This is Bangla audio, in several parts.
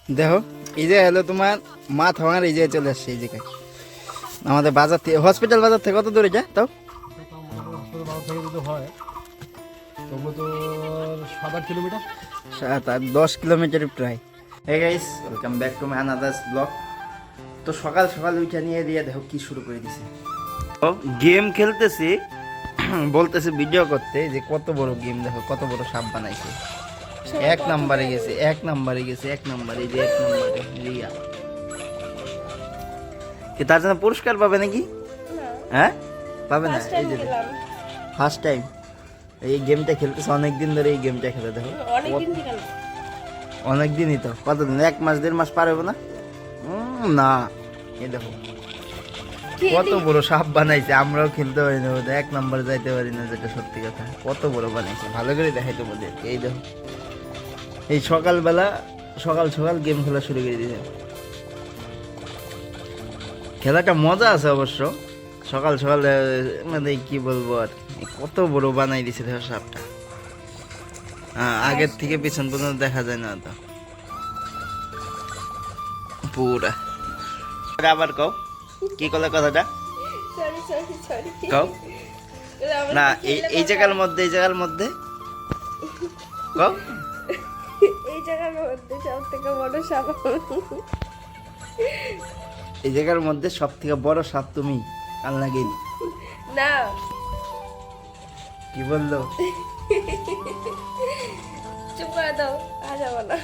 দেখো এই যে হলো তোমার মাথা ভাঙার এই যে চলে আসছে এই জায়গায় আমাদের বাজার থেকে হসপিটাল বাজার থেকে কত দূরে যায় তাও হাসপাতাল বাজার থেকে যদি হয় তবু তো 7-8 কিলোমিটার। 7-10 কিলোমিটার প্রায়। Hey guys, welcome back to my another blog. তো সকাল সকাল উঠে নিয়ে দিয়ে দেখো কি শুরু করে দিছে, গেম খেলতেছি বলতেছে ভিডিও করতে, যে কত বড় গেম দেখো, কত বড় সাপ বানাইছে। এক নম্বরে গেছে, এক নম্বরে গেছে, এক নম্বরে, এই যে এক নম্বরে রিয়া। কি তার জন্য পুরস্কার পাবে নাকি? হ্যাঁ পাবে না, এই যে ফার্স্ট টাইম এই গেমটা খেলতেছে, অনেকদিন ধরে এই গেমটা খেলে দেখো, অনেকদিনই তো, কতদিন, 1 মাস 1.5 মাস পার হবে না। না এই দেখো কত বড় সাপ বানাইছে, আমরাও খেলতে পারি না, 1 নম্বরে যাইতে পারি না, যেটা সত্যি কথা। কত বড় বানাইছে, ভালো করে দেখাই তোমাদের। এই দেখো এই সকালবেলা সকাল সকাল গেম খেলা শুরু করে দিয়েছে। খেলাটা মজা আছে অবশ্য, সকাল সকাল মানে কি বলবো আর, কত বড় বানাই দিছে দেখো সাপটা। আগের থেকে পিছন পর্যন্ত দেখা যায় না তো পুরা। আবার কও কি করলে কথাটা কও না, এই জায়গার মধ্যে, এই জায়গার মধ্যে কও, এই জায়গার মধ্যে সব থেকে বড় সাপ এই জায়গার মধ্যে সব থেকে বড় সাপ তুমি, কাল লাগে না, কি বললো? চুপ করে দাও, আর যাবো না।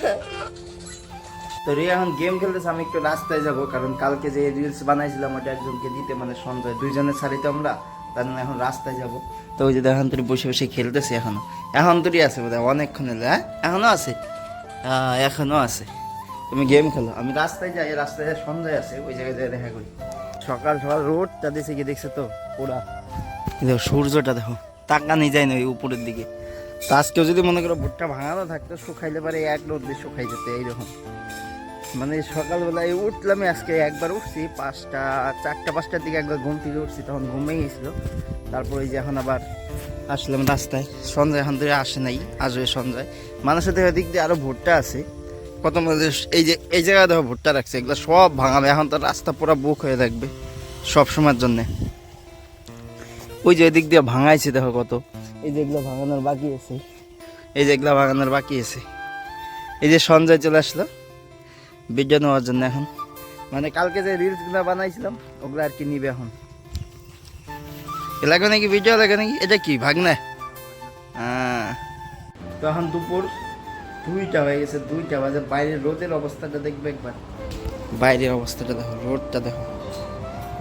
তো রিয়া এখন গেম খেলতেছে, আমি একটু রাস্তায় যাব, কারণ কালকে যে রিলস বানাইছিলাম ওটা একজনকে দিতে, মানে সঞ্জয়, দুইজনের ছাড়িতে আমরা, তার জন্য এখন রাস্তায় যাব। তো ওই যে এখন তুই বসে বসে খেলতেছে, এখন তুই আছে বোধ হয় অনেকক্ষণ এলে। হ্যাঁ এখনো আছে, এখনো আছে। তুমি গেম খেলো, আমি রাস্তায় যাই, রাস্তায় সঞ্জয় আছে, ওই জায়গায় যাই দেখা করি। সকাল সকাল রোডটা দিছে, কি দেখছে তো পুরা, দেখো সূর্যটা দেখো, তাকানি যায় না ওই উপরের দিকে। তো আজকেও যদি মনে করো ভুট্টা ভাঙানো থাকতো, শুকাইলে পারে এক রোদ দিয়ে শুকাই যেত এইরকম। মানে সকালবেলায় উঠলাম, আজকে একবার উঠছি 4টা-5টার দিকে একবার ঘুম থেকে উঠছি, তখন ঘুমিয়ে গেছিল। তারপর এই যে এখন আবার আসলাম রাস্তায়। সঞ্জয় এখন ধরে আসে নাই, আসবে সঞ্জয়। মানুষের দেখে দিক দিয়ে আরো ভুট্টা আছে কত, এই যে এই জায়গায় দেখো ভুট্টা রাখছে, এগুলো সব ভাঙাবে। এখন তো রাস্তা পুরো বুক হয়ে থাকবে সব সময়ের জন্যে। ওই যে এদিক দিয়ে ভাঙাইছে দেখো কত, এই যে এগুলো ভাঙানোর বাকি আছে, এই যে এগুলো ভাঙানোর বাকি আছে। এই যে সঞ্জয় চলে আসলো ভিডিও নেওয়ার জন্য এখন, মানে কালকে যে রিলসগুলো বানাইছিলাম ওগুলো আর কি নিবে এখন। লাগে নাকি ভিডিও লাগে নাকি, এটা কি ভাগনা? তো এখন দুপুর 2টা হয়ে গেছে, 2টা বাজে। বাইরের রোদের অবস্থাটা দেখবে একবার, বাইরের অবস্থাটা দেখো, রোদটা দেখো,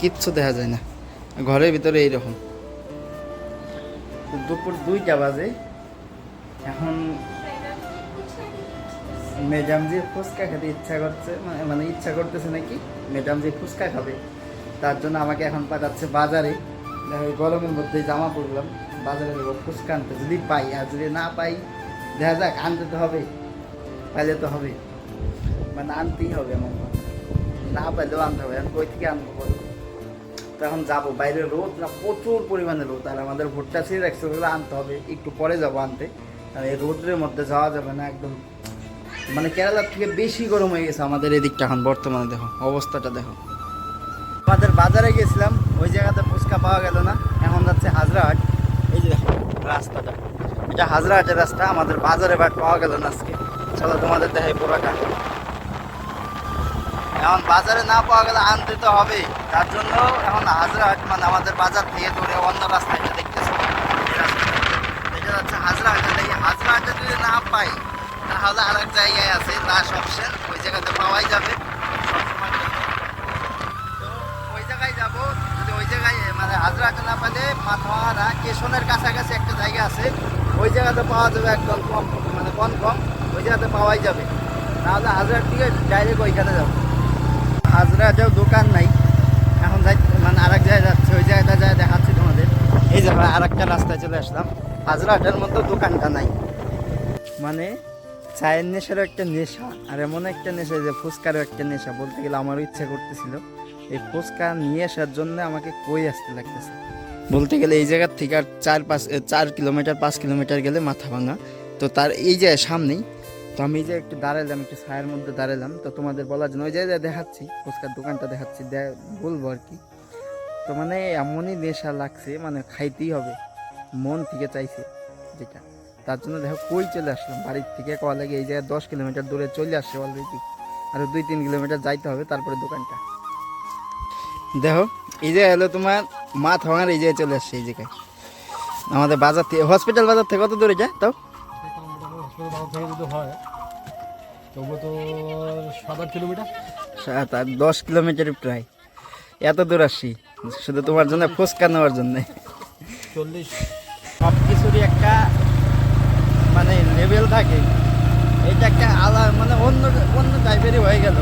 কিচ্ছু দেখা যায় না, ঘরের ভিতরে এইরকম। দুপুর 2টা বাজে এখন। ম্যাডাম যে ফুচকা খেতে ইচ্ছা করছে, মানে ইচ্ছা করতেছে নাকি, ম্যাডাম যে ফুচকা খাবে, তার জন্য আমাকে এখন পাঠাচ্ছে বাজারে। গরমের মধ্যে জামা পরলাম, বাজারে যাবো ফুচকা আনতে, যদি পাই, আর যদি না পাই দেখা যাক, আনতে তো হবে, পাইলে তো হবে, মানে আনতেই হবে। আমার না পাইলেও আনতে হবে, এখন কই থেকে আনবো বলো? তো এখন যাবো, বাইরে রোদ না, প্রচুর পরিমাণে রোদ, আর আমাদের ভুট্টা ছিঁড়ে রাখছে, ওগুলো আনতে হবে, একটু পরে যাবো আনতে। আর এই রোদের মধ্যে যাওয়া যাবে না একদম, মানে কেরালার থেকে বেশি গরম হয়ে গেছে আমাদের এদিকটা এখন বর্তমানে। দেখো অবস্থাটা দেখো। আমাদের বাজারে গেছিলাম, ওই জায়গাতে ফুচকা পাওয়া গেল না, এখন যাচ্ছে হাজরাহাট। এই যে দেখো রাস্তাটা, এটা হাজরাহাটের রাস্তা, আমাদের বাজারে বাট পাওয়া গেল না আজকে। চলো তোমাদের দেখাই পুরোটা। এখন বাজারে না পাওয়া গেলে আনতে তো হবে, তার জন্য এখন হাজরাহাট, মানে আমাদের বাজার থেকে ধরে অন্য রাস্তাটা দেখতেছি, এটা যাচ্ছে হাজরাহাটে। দেখি হাজরাহাটে যদি না পাই তাহলে আর এক জায়গায় আছে লাস্ট অপশন, ওই জায়গাতে পাওয়াই যাবে সবসময়। তো ওই জায়গায় যাবো, যদি ওই জায়গায় মানে হাজরাহাটে না পেলে মাথাওয়ারা স্টেশনের কাছাকাছি একটা জায়গা আছে, ওই জায়গাতে পাওয়া যাবে একদম কম, মানে কনফার্ম ওই জায়গাতে পাওয়াই যাবে। নাহলে হাজরাহাট থেকে ডাইরেক্ট ওইখানে যাবো। হাজরাহাটেও দোকান নাই, এখন যাই মানে আর এক জায়গায় যাচ্ছে, ওই জায়গাটা যায় দেখাচ্ছি তোমাদের। এই যে আর একটা রাস্তায় চলে আসলাম, হাজরাহাটের মতো দোকানটা নাই। মানে চায়ের নেশারও একটা নেশা, আর এমন একটা নেশা যে ফুচকারও একটা নেশা। বলতে গেলে আমারও ইচ্ছা করতেছিল এই ফুচকা নিয়ে আসার জন্য, আমাকে কই আসতে লাগতেছে বলতে গেলে। এই জায়গার থেকে আর 4 কিলোমিটার 5 কিলোমিটার গেলে মাথা ভাঙা। তো তার এই যে সামনেই তো আমি যে একটু দাঁড়ালাম, একটু ছায়ের মধ্যে দাঁড়ালাম, তো তোমাদের বলার জন্য ওই যে দেখাচ্ছি ফুচকার দোকানটা দেখাচ্ছি, বলবো আর কি। তো মানে এমনই নেশা লাগছে, মানে খাইতেই হবে, মন থেকে চাইছে যেটা। তার জন্য দেখো কই চলে আসলাম, বাড়ির থেকে কয়া লাগে এই জায়গায় 10 কিলোমিটার দূরে চলে আসছে অলরেডি, আরও 2-3 কিলোমিটার যাইতে হবে তারপরে দোকানটা। দেখো এই যে হলো তোমার মাছ ভাঙার, এই জায়গায় চলে আসছে এই জায়গায়। আমাদের বাজার থেকে, হসপিটাল বাজার থেকে কত দূরে যায় তাও? হসপিটাল বাজার থেকে যদি হয় তবু তো 7-8 কিলোমিটার। 10 কিলোমিটার প্রায়, এত দূর আসছি শুধু তোমার জন্য ফুচকা নেওয়ার জন্য। 40। সব কিছুরই একটা মানে লেভেল থাকে, এটা একটা আলাদা মানে অন্য অন্য টাইপেরই হয়ে গেল।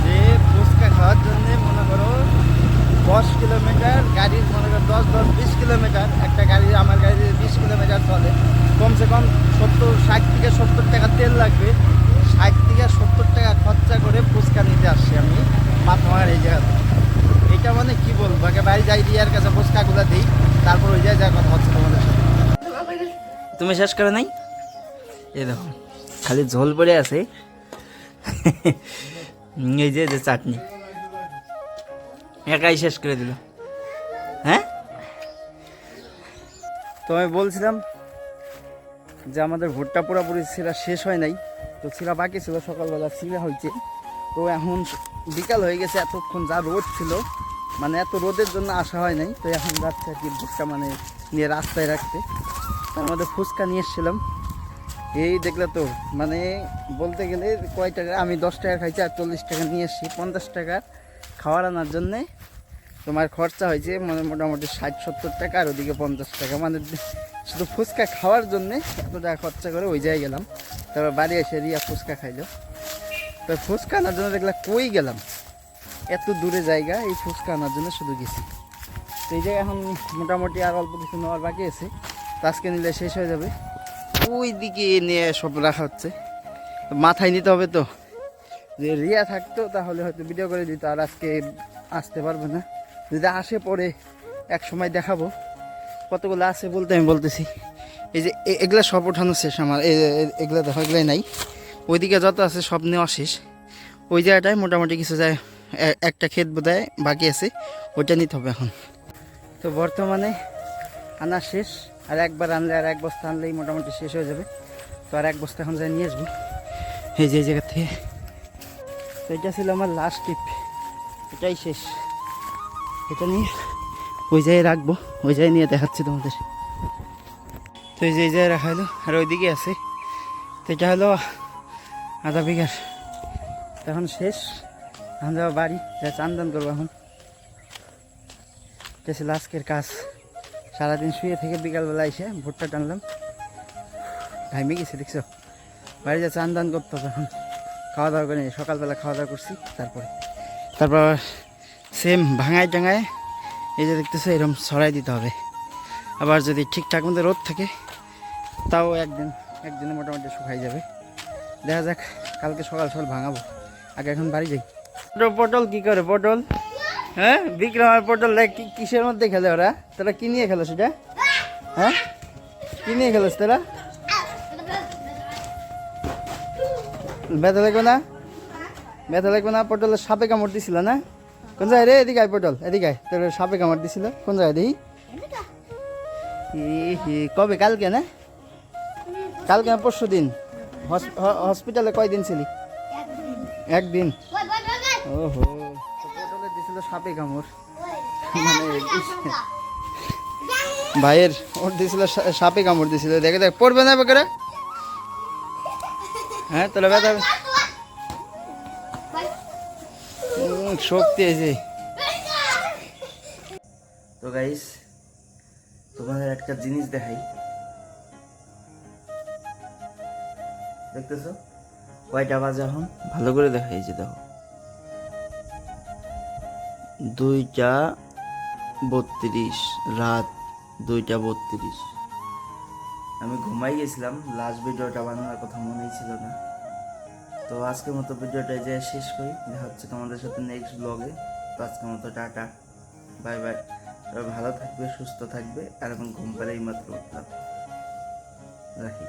যে ফুচকা খাওয়ার জন্যে মনে করো 10 কিলোমিটার গাড়ির, মনে করো 10-20 কিলোমিটার, একটা গাড়ি, আমার গাড়ি 20 কিলোমিটার চলে, কমসে কম 60 থেকে 70 টাকা তেল লাগবে। 60 থেকে 70 টাকা খরচা করে ফুচকা নিতে আসছি আমি মাথামার এই জায়গাতে। এটা মানে কি বলবো, আগে বাড়ি যাই দিয়ার কাছে ফুচকাগুলো দিই, তারপর ওই জায়গায় যা কথা হচ্ছে তোমাদের সাথে। তুমি শেষ করে নাই? এই দেখো খালি ঝোল পড়ে আছে। এই যে চাটনি একাই শেষ করে দিল। হ্যাঁ, তো আমি বলছিলাম যে আমাদের ভুট্টা পুরোপুরি ছিঁড়া শেষ হয় নাই, তো ছিঁড়া বাকি ছিল, সকালবেলা ছিঁড়া হয়েছে। তো এখন বিকাল হয়ে গেছে, এতক্ষণ যা রোদ ছিল, মানে এত রোদের জন্য আসা হয় নাই। তো এখন যাচ্ছে আর কি ভুট্টা মানে নিয়ে রাস্তায় রাখতে। তার মধ্যে ফুচকা নিয়ে এসেছিলাম, এই দেখলে তো মানে বলতে গেলে কয় টাকা, আমি 10 টাকা খাইছি আর 40 টাকা নিয়ে এসেছি। 50 টাকা খাওয়ার আনার জন্যে তোমার খরচা হয়েছে মানে মোটামুটি 60-70 টাকা, আর ওদিকে 50 টাকা, মানে শুধু ফুচকা খাওয়ার জন্যে এত টাকা খরচা করে ওই জায়গায় গেলাম। তারপর বাড়ি এসে রিয়া ফুচকা খাইলো। তো ফুচকা আনার জন্য দেখলাম কই গেলাম, এত দূরে জায়গা, এই ফুচকা আনার জন্য শুধু গেছি। তো এই জায়গায় এখন মোটামুটি আর অল্প কিছু নেওয়ার বাকি আছে, তো আজকে নিলে শেষ হয়ে যাবে। ওই দিকে নিয়ে সব রাখা হচ্ছে, মাথায় নিতে হবে। তো যে রিয়া থাকতো তাহলে হয়তো ভিডিও করে দিত, আর আজকে আসতে পারবে না। যদি আসে পরে এক সময় দেখাবো কতগুলো আছে বলতে। আমি বলতেছি এই যে এগুলা সব ওঠানো শেষ আমার, এগুলো দেখো এগুলাই নাই, ওইদিকে যত আছে সব নেওয়া শেষ। ওই জায়গাটায় মোটামুটি কিছু যায়, একটা ক্ষেত বোধহয় বাকি আছে, ওইটা নিতে হবে এখন। তো বর্তমানে আনা শেষ, আর একবার আনলে আর এক বস্তা আনলেই মোটামুটি শেষ হয়ে যাবে। তো আর এক বস্তা এখন যাই নিয়ে আসবো এই যে জায়গা থেকে। তো এটা ছিল আমার লাস্ট ট্রিপ, এটাই শেষ। এটা নিয়ে ওই জায়গায় রাখবো, ওই জায়গায় নিয়ে দেখাচ্ছি তোমাদের। তো এই যে এই জায়গায় রাখা হলো, আর ওইদিকে আছে। তো এটা হলো আধা বিঘার, এখন শেষ। এখন যাবো বাড়ি, যা চান দান করবো এখন। এটা ছিল আজকের কাজ, সারাদিন শুয়ে থেকে বিকালবেলা এসে ভুট্টা টানলাম, ঘাইমে গেছে দেখছো। বাড়ি যা চান দান করতে হবে এখন, খাওয়া দাওয়া করে সকালবেলা খাওয়া দাওয়া করছি। তারপর সেম ভাঙায় টাঙায় এই যে দেখতেছো এরকম ছড়াই দিতে হবে। আবার যদি ঠিকঠাক মতো রোদ থাকে তাও একদিনে মোটামুটি শুকাই যাবে। দেখা যাক, কালকে সকাল সকাল ভাঙাবো। আগে এখন বাড়ি যাই। পটল কি করে পটল? হ্যাঁ, বিক্রম আর পটল কিসের মধ্যে খেলে ওরা? তোরা কি নিয়ে খেলো সেটা? হ্যাঁ, কি নিয়ে খেলোস তোরা? ব্যথা লাগবে না? ব্যথা লাগবে না? পটলের সাপে কামড় দিছিল না? কোন জায়গায় রে? এদিকে আয় পটল, এদিকে আয়। তোর সাপে কামড় দিছিল কোন জায়গায় দেখি? কবে? কালকে না? কালকে না পরশু দিন? হসপিটালে কয়দিন ছিলি? একদিন। ওহো, পটলে দিছিল সাপে কামড়, মানে ভাইয়ের ওর দিছিল সাপে কামড় দিছিল। দেখে দেখ, পড়বে না বেকারে। হ্যাঁ, তাহলে ব্যথা শক্তি আছে। তো গাইস, তোমাদের একটা জিনিস দেখাই, দেখতেছো কয়টা বাজে এখন? ভালো করে দেখাই, যে দেখো 2:32, রাত 2:32। আমি ঘুমাই গেছিলাম, লাস্ট ভিডিওটা বানানোর কথা মনেই ছিল না। তো আজকের মতো ভিডিওটা যে শেষ করি, দেখা হচ্ছে তোমাদের সাথে নেক্সট ব্লগে। তো আজকের মতো টাটা, বাই বাই। সবাই ভালো থাকবে, সুস্থ থাকবে, আর এখন ঘুম পেলেই মাত্র উঠলাম, রাখি।